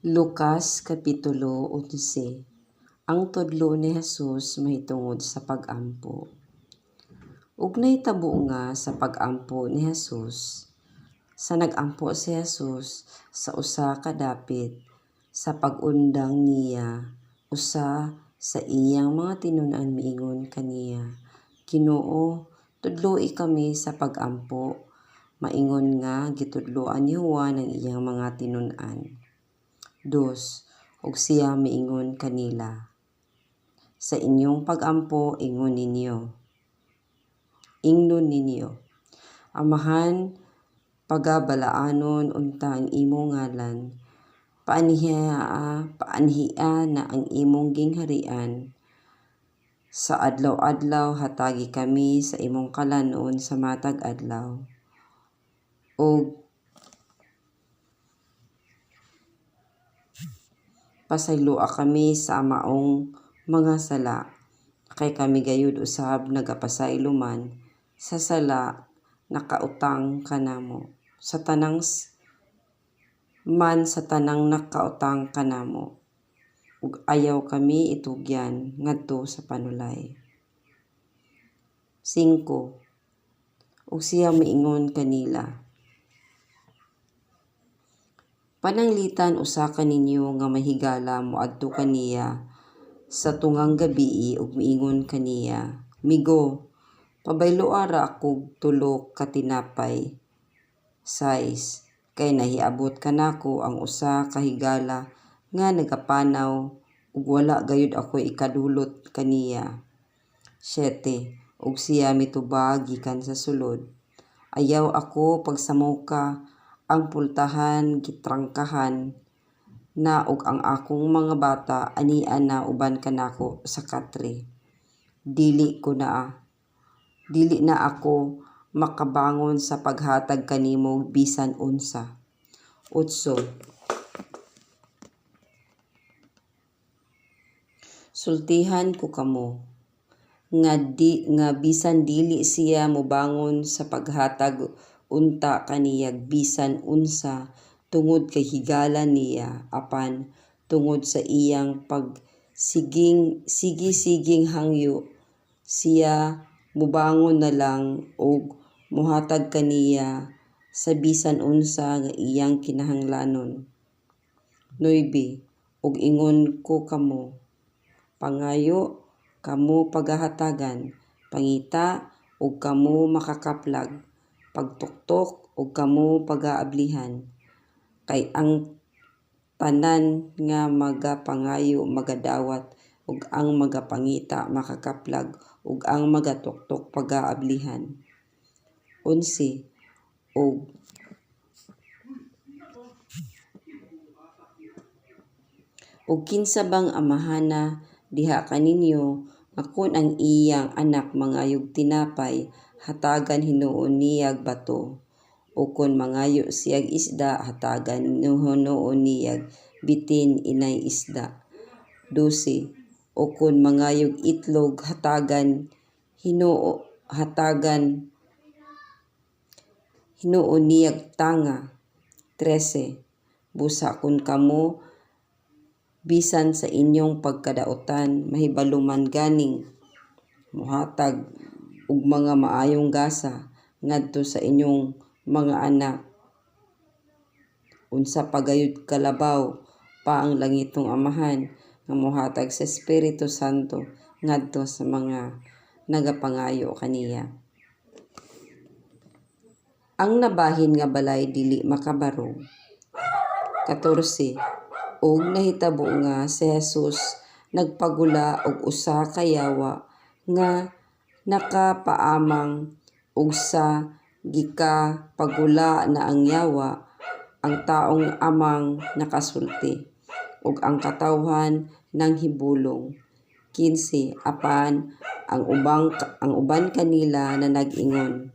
Lucas Kapitulo 11. Ang tudlo ni Jesus mahitungod sa pag-ampo. Ug nahitabo nga sa pag-ampo ni Jesus, sa nag-ampo si Jesus sa usa ka dapit, sa pag-undang niya, usa sa iyang mga tinun-an miingon kaniya, Ginoo, tudloi kami sa pag-ampo. Maingon nga gitudloan ni Juan ang iyang mga tinun-an. 2. Ug siya miingon kanila, sa inyong pag-ampo ingnon ninyo, Amahan, pagabalaanon unta ang imong ngalan, paanhia na ang imong gingharian, sa adlaw-adlaw hatagi kami sa imong kalanon sa matag adlaw. Ug pasayloa kami sa maong mga sala, kay kami gayud usab nagapasaylo man sa sala nakautang kanamo, sa tanang nakautang kanamo, ug ayaw kami itugyan ngadto sa panulay. 5. Ug siya miingon kanila, Pananglitan usa ka ninyo nga mahigala moadto kaniya sa tungang gabii ug miingon kaniya, Migo, pabayloa ra akog 3 ka tinapay, 6, kay nahiabot kanako ang usa ka higala nga nagapanaw ug wala gayud ako'y ikadulot kaniya. 7. Ug siya mitubag gikan sa sulod, Ayaw ako pagsamuka ang pultahan gitrangkahan na ug ang akong mga bata ania na uban kanako sa katre. Dili na ako makabangon sa paghatag kanimo bisan unsa. 8. Sultihan ko kamo nga bisan dili siya mobangon sa paghatag unta kaniyag bisan unsa tungod kay higala niya, apan tungod sa iyang pagsiging hangyo siya mubangon na lang og mohatag kaniya sa bisan unsa nga iyang kinahanglanon. 9. Ug ingon ko kamo, pangayo kamo paghahatagan, pangita ug kamo makakaplag, pagtuktok ug kamo pagaablihan, kay ang tanan nga magapangayo magadawat ug ang magapangita makakaplag ug ang magatuktok pagaablihan. 11. Ug kinsa bang amahana diha kaninyo nga kun ang iyang anak mangayog tinapay, hatagan hinuon niyag bato, o kun mangayo siyag isda, hatagan hinuon niyag bitin inay isda. 12. O kun mangayog itlog, hatagan hinuon niyag tanga. 13. Busa kun kamo bisan sa inyong pagkadautan mahibalo man ganing mohatag ug mga maayong gasa ngadto sa inyong mga anak, unsa pa gayud kalabaw pa ang langitong Amahan nga mohatag sa Espiritu Santo ngadto sa mga nagapangayo kaniya. Ang nabahin nga balay dili makabarog. 14. Ug nahitabo nga si Jesus nagpagula og usa ka yawa nga nakapaamang, ug sa gikapagula na ang yawa, ang taong amang nakasulti, ug ang katawhan nanghibulong. 15. Apan ang uban kanila na nag-ingon,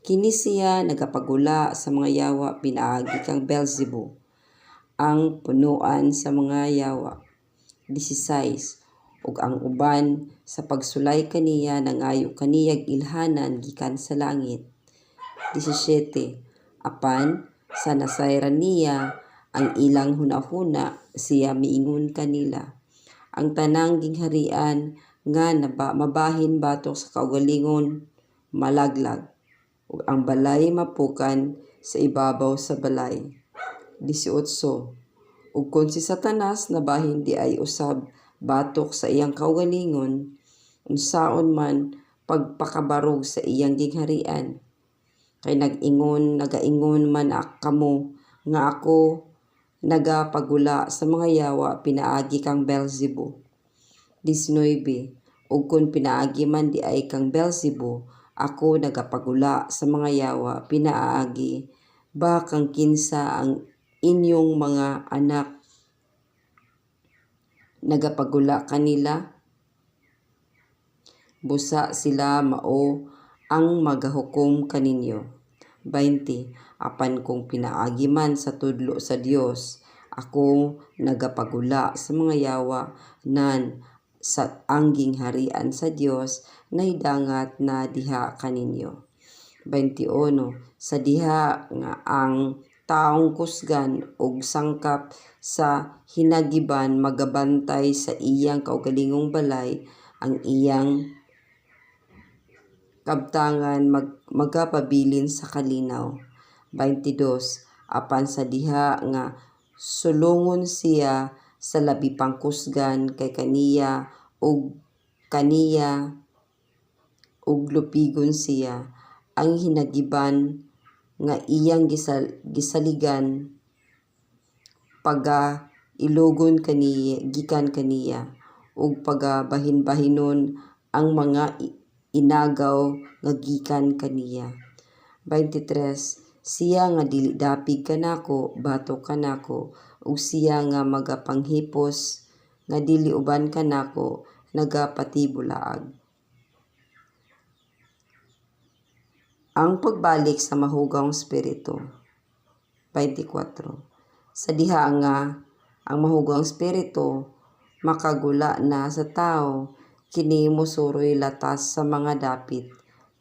Kini siya nagapagula sa mga yawa pinaagi kang Beelzebub, ang punuan sa mga yawa. 16. Ug ang uban sa pagsulay kaniya nangayo kaniyag ilhanan gikan sa langit. 17. Apan sa nasayran niya ang ilang hunahuna siya miingon kanila. Ang tanang gingharian nga mabahin batok sa kaugalingon malaglag, ug ang balay mapukan sa ibabaw sa balay. 18. Ug kung si Satanas nabahin di ay usab batok sa iyang kaugalingon, unsaon man pagpakabarog sa iyang gingharian, kay nagaingon man kamo nga ako nagapagula sa mga yawa pinaagi kang Beelzebub. 19. Ug kung pinaagi man di ay kang Beelzebub, ako nagapagula sa mga yawa pinaagi ba kang kinsa ang inyong mga anak nagapagula kanila? Busa sila mao ang magahukom kaninyo. 20. Apan kung pinaagi man sa tudlo sa Dios, ako nagapagula sa mga yawa nan sa angging harian sa Dios nahidangat na diha kaninyo. 21. Sa diha nga ang taong kusgan og sangkap sa hinagiban magabantay sa iyang kaugalingong balay, ang iyang kabtangan magapabilin sa kalinaw. 22. Apan sa diha nga sulungon siya sa labi pang kusgan kay kaniya ug lupigon siya, ang hinagiban nga iyang gisaligan paga ilugon gikan kaniya, ug pagabahin-bahinon ang mga inagaw nga gikan kaniya. 23. Siya nga dili dapig kanako batok kanako, ug siya nga magapanghipos nga dili uban kanako nagapatibulaag. Ang pagbalik sa mahugang espiritu. 24. Sa diha nga ang mahugang espiritu makagula na sa tao, kini mosuroy latas sa mga dapit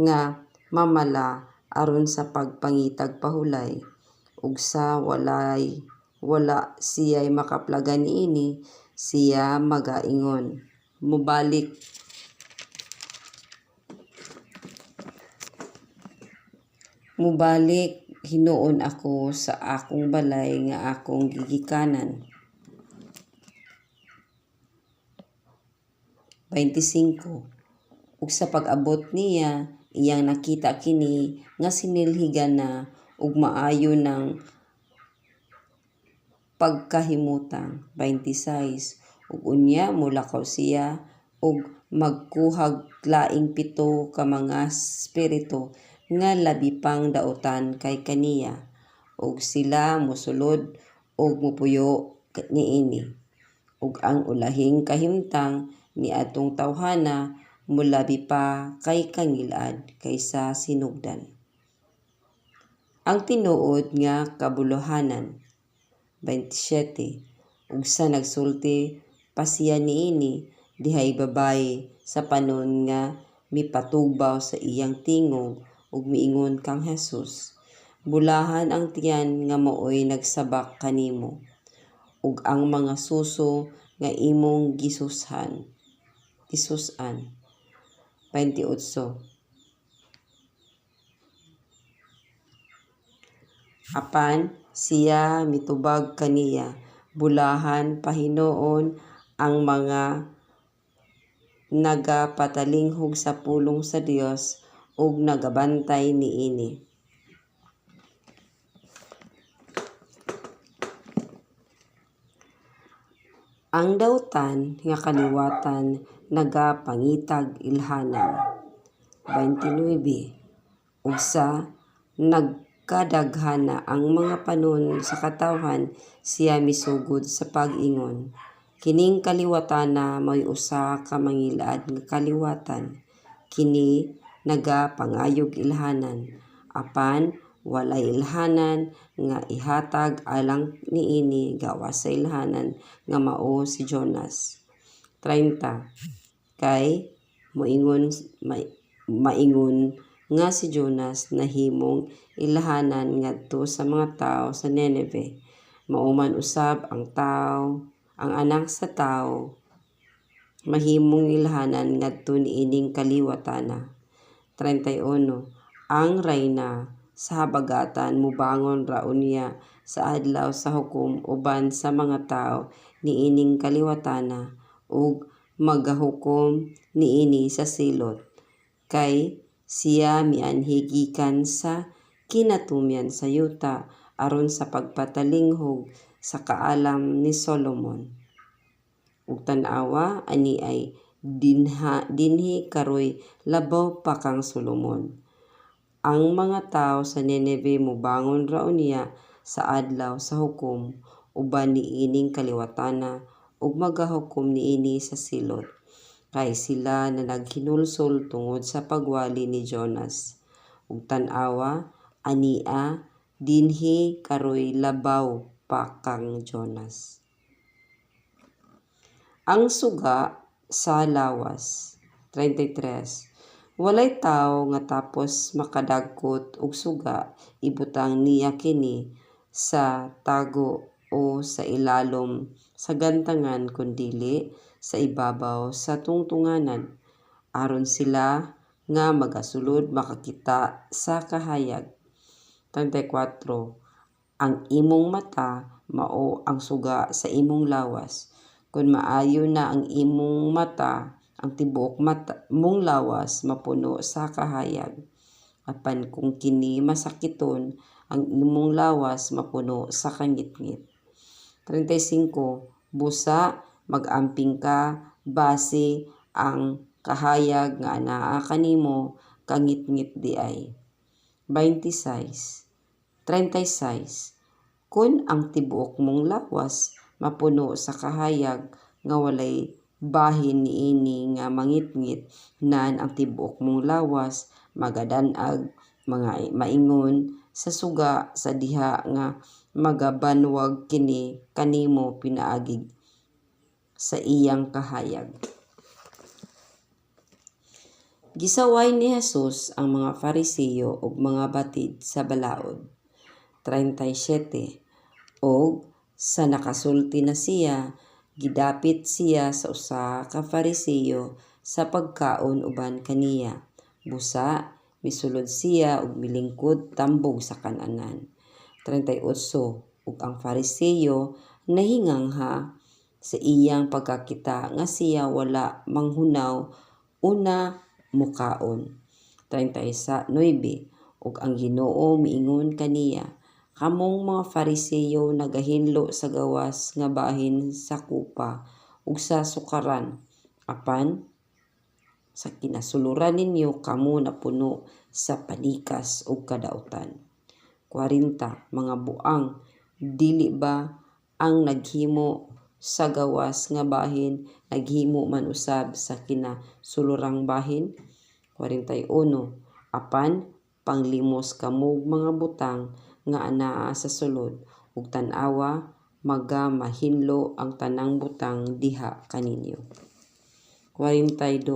nga mamala aron sa pagpangitag pahulay, ug sa wala siya'y makaplagan niini, siya magaingon, mubalik hinuon ako sa akong balay nga akong gigikanan. 25. Ug sa pag-abot niya, iyang nakita kini nga sinilhigan na ug maayo ng pagkahimutang. 26. Ug unya mulakaw siya ug magkuhag laing 7 ka mga espiritu nga labi pang dautan kay kaniya, ug sila mosulod ug mopuyo niini. Ug ang ulahing kahimtang ni atong tawhana mulabi pa kay kangilad kaysa sinugdan. Ang tinuod nga kabuluhanan. 27. Ug sa nagsulti pa siya niini, dihay babayi sa panon nga mipatubaw sa iyang tingog ug miingon kang Jesus, bulahan ang tiyan nga maoy nagsabak kanimo, ug ang mga suso nga imong gisusan. 28. Apan siya mitubag kaniya, bulahan pahinoon ang mga nagapatalinghog sa pulong sa Dios ug nagabantay niini. Ang dautan nga kaliwatan nagapangitag ilhanan. 29. Ug sa nagkadaghana ang mga panon sa katawhan, siya misugod sa pag-ingon, kining kaliwatan na may usa ka mangilad nga kaliwatan, kini nagapangayog ilhanan, apan walay ilhanan nga ihatag alang niini gawas sa ilhanan nga mao si Jonas. 30. Kay maingon nga si Jonas nahimong ilhanan ngadto sa mga tawo sa Nineve Mauman usab ang anak sa tao mahimong ilhanan ngadto niining kaliwatana. 31. Ang reyna sa habagatan mubangon ra unya sa adlaw sa hukom uban sa mga tao niining kaliwatana ug magahukom niini sa silot kay siya mianhi gikan sa kinatumian sa yuta aron sa pagpatalinghog sa kaalam ni Solomon. Ug tan-awa ani ay dinhi karoy labaw pa kang Solomon. Ang mga tao sa Nineve mubangon ra unya sa adlaw sa hukom uban niining kaliwatana ug magahukom niini sa silot kay sila na naghinulsol tungod sa pagwali ni Jonas. Ug tan-awa ania dinhi karoy labaw pa kang Jonas. Ang suga sa lawas. 33. Walay tawo nga tapos makadagkot og suga ibutang niya kini sa tago o sa ilalom sa gantangan kundili sa ibabaw sa tungtunganan aron sila nga magasulod makakita sa kahayag. 34. Ang imong mata mao ang suga sa imong lawas. Kung maayo na ang imong mata, ang tibuok mata mong lawas mapuno sa kahayag. Apan kung kini masakiton, ang imong lawas mapuno sa kangitngit. 35. Busa magamping ka base ang kahayag nga anaa kanimo kangitngit diay. 36. Kung ang tibuok mong lawas mapuno sa kahayag nga walay bahin niini nga mangitngit nan ang tibuok mong lawas magadan-ag mga maingon sa suga sa diha nga magabanwag kini kanimo pinaagig sa iyang kahayag. Gisaway ni Jesus ang mga Fariseo ug mga batid sa balaod. 37. Og sa nakasulti na siya, gidapit siya sa usa ka Fariseo sa pagkaon uban kaniya. Busa, misulod siya ug milingkod tambog sa kan-anan. 38. Ug ang Fariseo nahingangha sa iyang pagkakita nga siya wala manghunaw una mukaon. 39. Ug ang Ginoo miingon kaniya, kamong mga Fariseo nagahinlo sa gawas nga bahin sa kupa ug sa sukaran, apan sa kinasuluran ninyo kamo napuno sa panikas ug kadautan. 40. Mga buang, dili ba ang naghimo sa gawas nga bahin naghimo man usab sa kinasulurang bahin? 41. Apan panglimos kamog mga butang nga anaa sa sulod ug tan-awa magamahinlo ang tanang butang diha kaninyo. 42.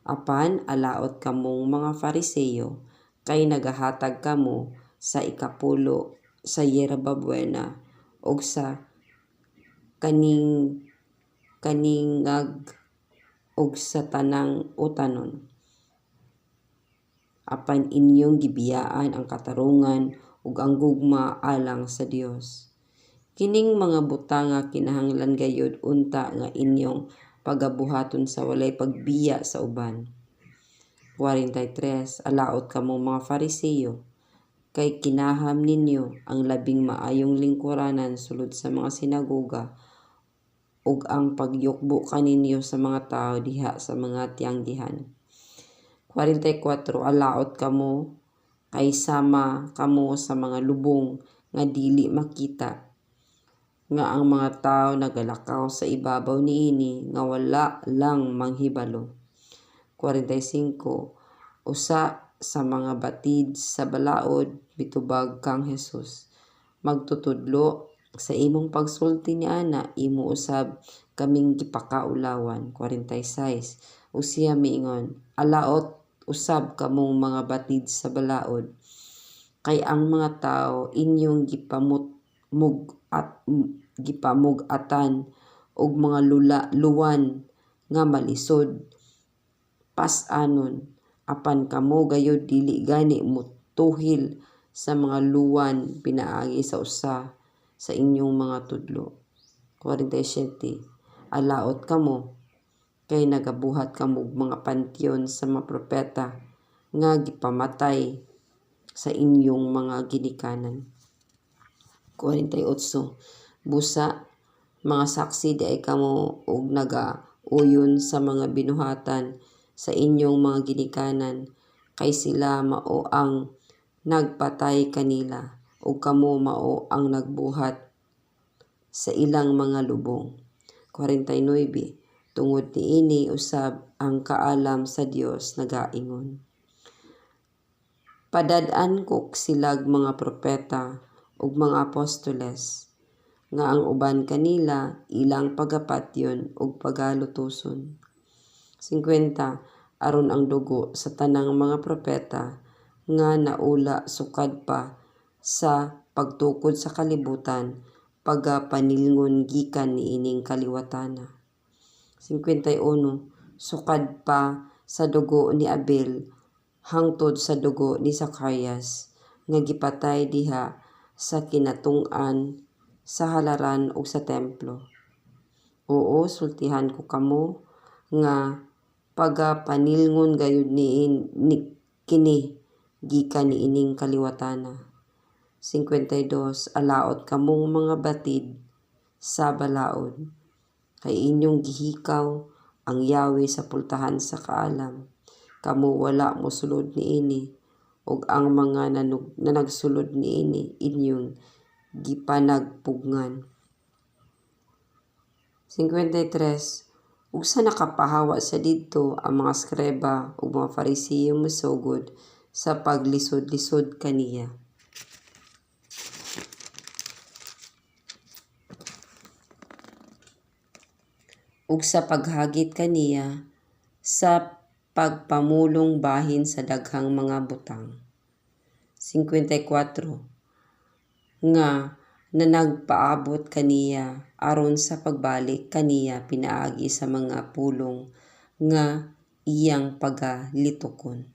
Apan alaot kamong mga Fariseo kay nagahatag kamo sa ikapulo sa yerba buena ug sa kaningag ug sa tanang utanon. Apan inyong gibiyaan ang katarungan ug ang gugma alang sa Dios. Kining mga butang nga kinahanglan gayud unta nga inyong pagabuhaton sa walay pagbiya sa uban. 43. Alaot kamong mga Fariseo kay kinaham ninyo ang labing maayong lingkuranan sulod sa mga sinagoga ug ang pagyukbo kaninyo sa mga tao diha sa mga tiyanggihan. 44. Alaot kamo kay sama kamo sa mga lubong nga dili makita nga ang mga tao nagalakaw sa ibabaw niini nga wala lang manghibalo. 45. Usa sa mga batid sa balaod mitubag kang Jesus. Magtutudlo sa imong pagsulti ni ana imo usab kaming gipakaulawan. 46. Usiya miingon, alaot usab kamong mga batid sa balaod kay ang mga tao inyong at gipamug-atan og mga luwan nga malisod pas-anon, apan kamo gayud dili gani mutuhil sa mga luwan pinaagi sa usa sa inyong mga tudlo. 47. Alaot kamo kay nagabuhat kamo og mga panteon sa mga propeta nga gipamatay sa inyong mga ginikanan. 48. Busa, mga saksi di ay kamo og nagauyon sa mga binuhatan sa inyong mga ginikanan, kay sila mao ang nagpatay kanila ug kamo mao ang nagbuhat sa ilang mga lubong. 49. Tungod niini usab ang kaalam sa Dios nagaingon, padad-an ko silag mga propeta ug mga apostoles, nga ang uban kanila ilang pagapatyon ug pagalutoson. 50. Aron ang dugo sa tanang mga propeta nga naula sukad pa sa pagtukod sa kalibutan pagapanilngon gikan niining kaliwatana. 51. Sukad pa sa dugo ni Abel hangtod sa dugo ni Zacarias nga gipatay diha sa kinatung-an sa halaran ug sa templo. Oo, sultihan ko kamo nga pagapanilngon gayud ni kini gikan niining kaliwatana. 52. Alaot kamong mga batid sa balaod, kay inyong gihikaw ang Yahweh sa pultahan sa kaalam. Kamo wala mosulod niini, ug ang mga nagsulod niini inyong gipanagpugngan. 53. Ug sa nakapahawa sa didto ang mga eskreba ug mga Fariseo mosugod sa paglisod-lisod kaniya. Ug sa paghagit kaniya sa pagpamulong bahin sa daghang mga butang. 54. Nga nagpaabot kaniya aron sa pagbalik kaniya pinaagi sa mga pulong nga iyang pagalitokon.